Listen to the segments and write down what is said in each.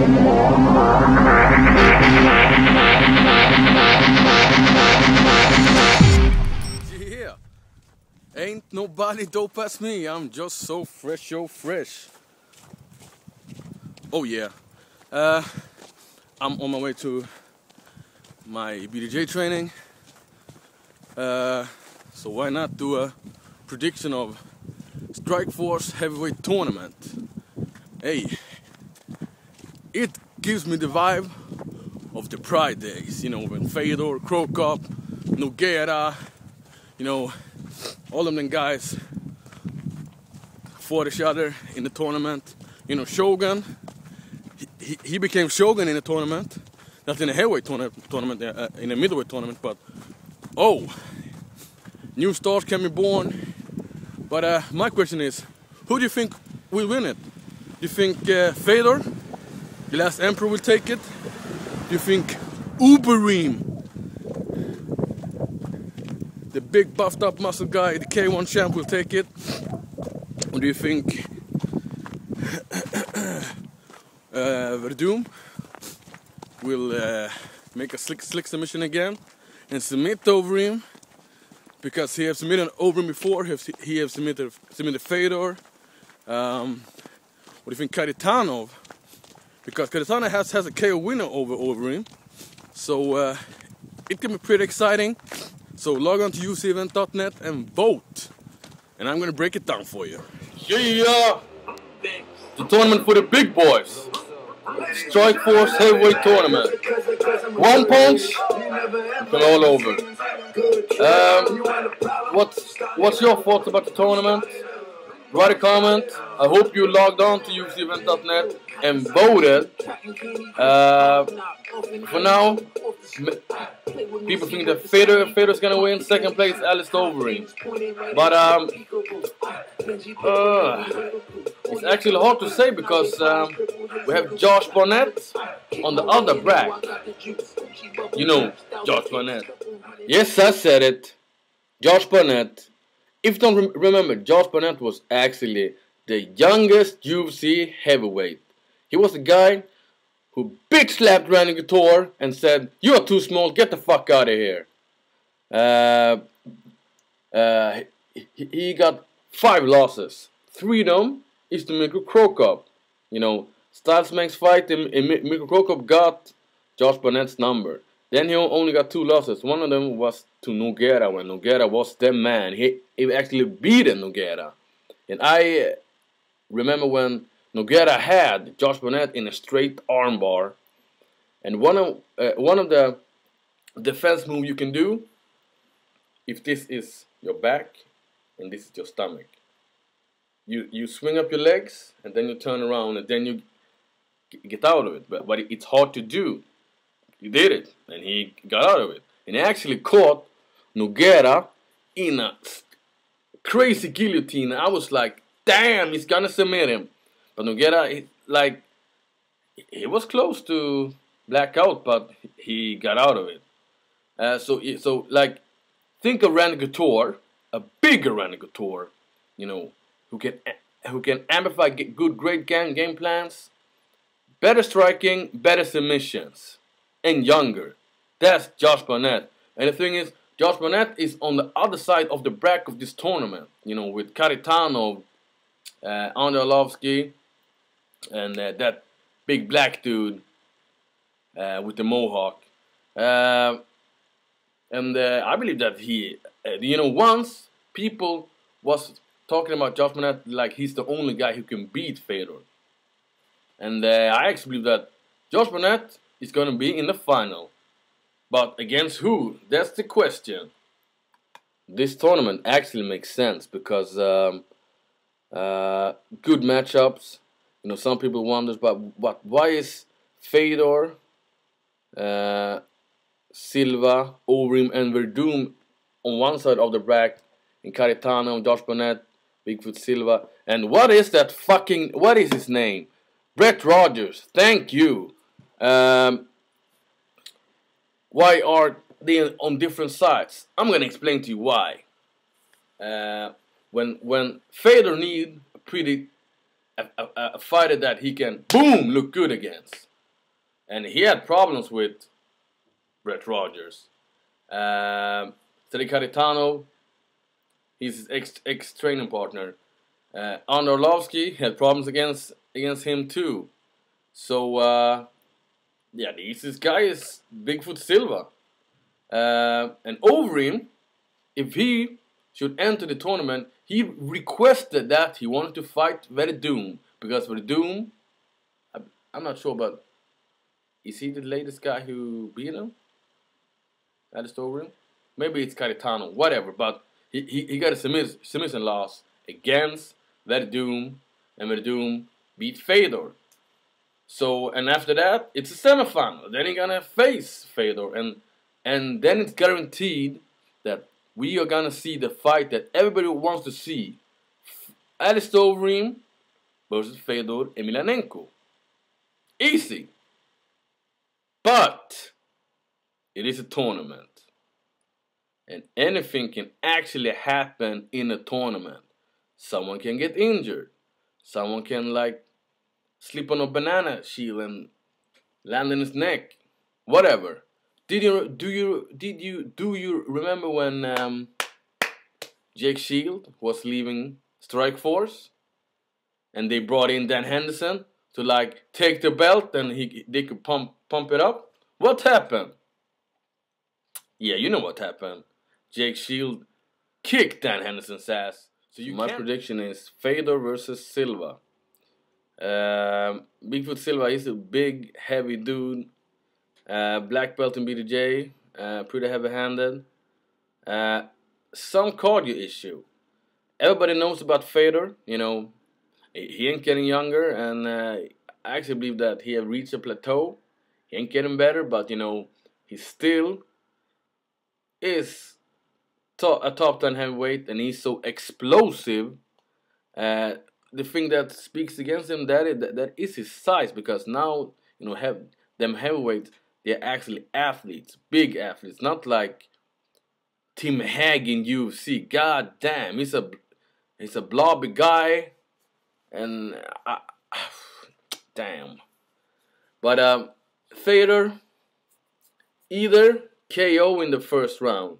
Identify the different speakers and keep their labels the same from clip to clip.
Speaker 1: Yeah, ain't nobody dope as me. I'm just so fresh, so fresh. Oh yeah, I'm on my way to my BJJ training. So why not do a prediction of Strikeforce heavyweight tournament? Hey, it gives me the vibe of the Prix days, you know, when Fedor, Krokop, Nogueira, you know, all of them guys fought each other in the tournament. You know, Shogun, he became Shogun in the tournament, not in the heavyweight tournament, in the middleweight tournament, but oh, new stars can be born. But my question is, who do you think will win it? Do you think Fedor, the last emperor, will take it? Do you think Overreem, the big buffed up muscle guy, the K1 champ, will take it? Or do you think Werdum will make a slick submission again and submit Overeem? Because he has submitted Overeem before, he has submitted Fedor. What do you think Kharitonov? Because Kharitonov has a KO winner over Overeem. So it can be pretty exciting. So log on to UFCevent.net and vote. And I'm gonna break it down for you. Yeah! The tournament for the big boys. Strikeforce heavyweight tournament. One punch, go all over. What's your thoughts about the tournament? Write a comment. I hope you logged on to UFCevent.net and voted. For now, people think that Fedor's gonna win. Second place, Alistair Overeem. But it's actually hard to say because we have Josh Barnett on the other bracket. You know Josh Barnett. Yes, I said it. Josh Barnett. If you don't remember, Josh Barnett was actually the youngest UFC heavyweight. He was the guy who bitch slapped Randy Couture and said, "You are too small, get the fuck out of here." He got 5 losses. 3 of them is to Mikko Krokop. You know, Styles Manx fight, and Mikko Krokop got Josh Barnett's number. Then he only got 2 losses. One of them was to Nogueira, when Nogueira was the man. He actually beat Nogueira. And I remember when Nogueira had Josh Barnett in a straight armbar. And one of the defense moves you can do, if this is your back and this is your stomach, you swing up your legs and then you turn around and then you get out of it. But it's hard to do. He did it and he got out of it. And he actually caught Nogueira in a crazy guillotine. I was like, damn, he's gonna submit him. But Nogueira, he was close to blackout, but he got out of it. So like, think of Randy Couture, a bigger Randy Couture, you know, who can amplify great game plans, better striking, better submissions, and younger. That's Josh Barnett. And the thing is, Josh Barnett is on the other side of the bracket of this tournament, you know, with Kharitonov, Andrei Arlovsky, and that big black dude with the mohawk. And I believe that he, you know, once people was talking about Josh Barnett like he's the only guy who can beat Fedor. And I actually believe that Josh Barnett is going to be in the final. But against who? That's the question. This tournament actually makes sense because good matchups. You know, some people wonder, but why is Fedor, Silva, Overeem, and Werdum on one side of the bracket, and Kharitonov, Josh Barnett, Bigfoot Silva, and what is his name? Brett Rogers. Thank you. Why are they on different sides? I'm gonna explain to you why. When Fedor need a fighter that he can boom look good against, and he had problems with Brett Rogers. Kharitonov, his ex-training partner. Andrei Arlovsky had problems against him too. So yeah, the easiest guy is Bigfoot Silva. And Overeem, if he should enter the tournament, he requested that he wanted to fight Werdum, because Werdum, I'm not sure, but is he the latest guy who beat him? Alistair Overeem? Maybe it's Kharitonov, whatever, but he got a submission loss against Werdum, and Werdum beat Fedor. So, and after that, it's a semifinal. Then he's gonna face Fedor, and then it's guaranteed that we are gonna see the fight that everybody wants to see: Alistair Overeem versus Fedor Emelianenko. Easy, but it is a tournament, and anything can actually happen in a tournament. Someone can get injured. Someone can like slip on a banana shield and land in his neck. Whatever. Do you remember when Jake Shield was leaving Strikeforce, and they brought in Dan Henderson to like take the belt and they could pump it up? What happened? Yeah, you know what happened. Jake Shield kicked Dan Henderson's ass. So my prediction is Fedor versus Silva. Bigfoot Silva is a big, heavy dude. Black belt in BJJ. Pretty heavy-handed. Some cardio issue. Everybody knows about Fedor. You know, he ain't getting younger, and I actually believe that he have reached a plateau. He ain't getting better, but you know, he still is a top 10 heavyweight, and he's so explosive. The thing that speaks against him, that is his size, because now, you know, them heavyweights, they're actually athletes, big athletes, not like Tim Hag in UFC. God damn, he's a blobby guy, and damn. But Fedor, either KO in the first round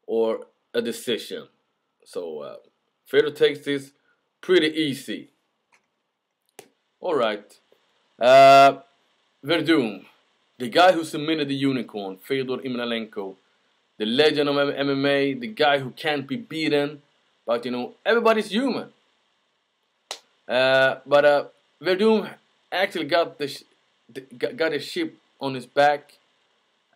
Speaker 1: or a decision. So Fedor takes this pretty easy. Alright. Werdum, the guy who submitted the unicorn, Fedor Emelianenko, the legend of MMA, the guy who can't be beaten, but you know, everybody's human. But Werdum actually got a ship on his back.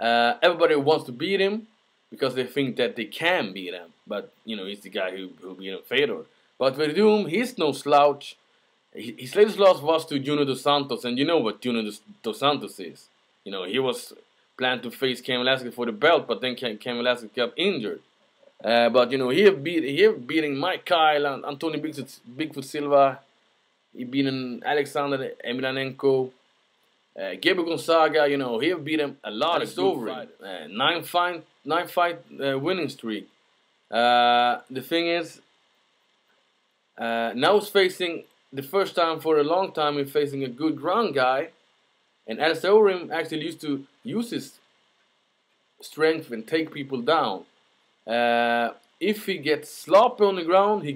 Speaker 1: Everybody wants to beat him because they think that they can beat him, but you know, he's the guy who beat him, Fedor. But Werdum, he's no slouch. His latest loss was to Junior Dos Santos, and you know what Junior Dos Santos is. You know, he was planned to face Cain Velasquez for the belt, but then Cain Velasquez got injured. But you know, he have beating Mike Kyle and Antonio Bigfoot Silva. He beaten Alexander Emelianenko, Gabriel Gonzaga. You know, he have beaten a lot of good fighters. 9-fight winning streak. The thing is, now he's facing, the first time for a long time, he's facing a good ground guy. And Alistair Overeem actually used to use his strength and take people down. If he gets sloppy on the ground, he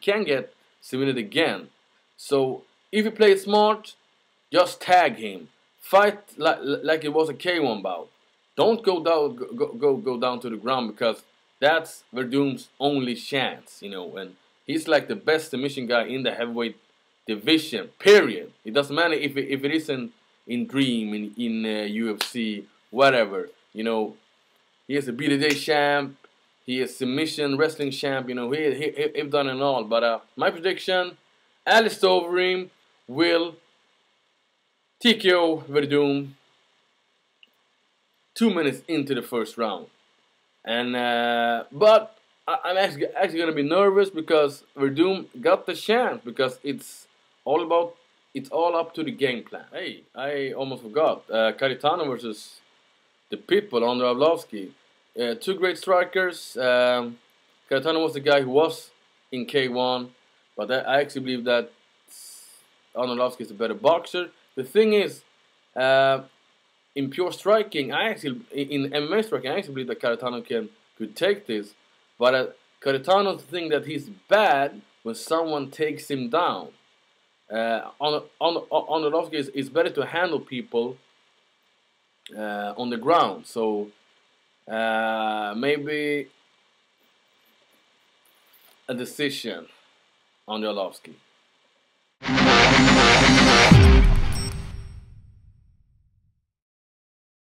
Speaker 1: can get submitted again. So if you play it smart, just tag him. Fight like it was a K1 bout. Don't go down to the ground, because that's Werdum's only chance, you know. And he's like the best submission guy in the heavyweight division. Period. It doesn't matter if it isn't in Dream, in UFC, whatever. You know, he is a BJJ champ. He is submission wrestling champ. You know, he's done it all. But my prediction: Alistair Overeem will TKO Werdum 2 minutes into the first round. And but I'm actually gonna be nervous, because Werdum got the chance, because it's all up to the game plan. Hey, I almost forgot. Kharitonov versus the Pitbull, Andrei Arlovsky. Two great strikers. Kharitonov was the guy who was in K1, but I actually believe that Andrei Arlovsky is a better boxer. The thing is, In pure striking, in MMA striking, I actually believe that Kharitonov could take this. But Kharitonov thinks that he's bad when someone takes him down. On the off case, it's better to handle people on the ground. So maybe a decision on Arlovsky.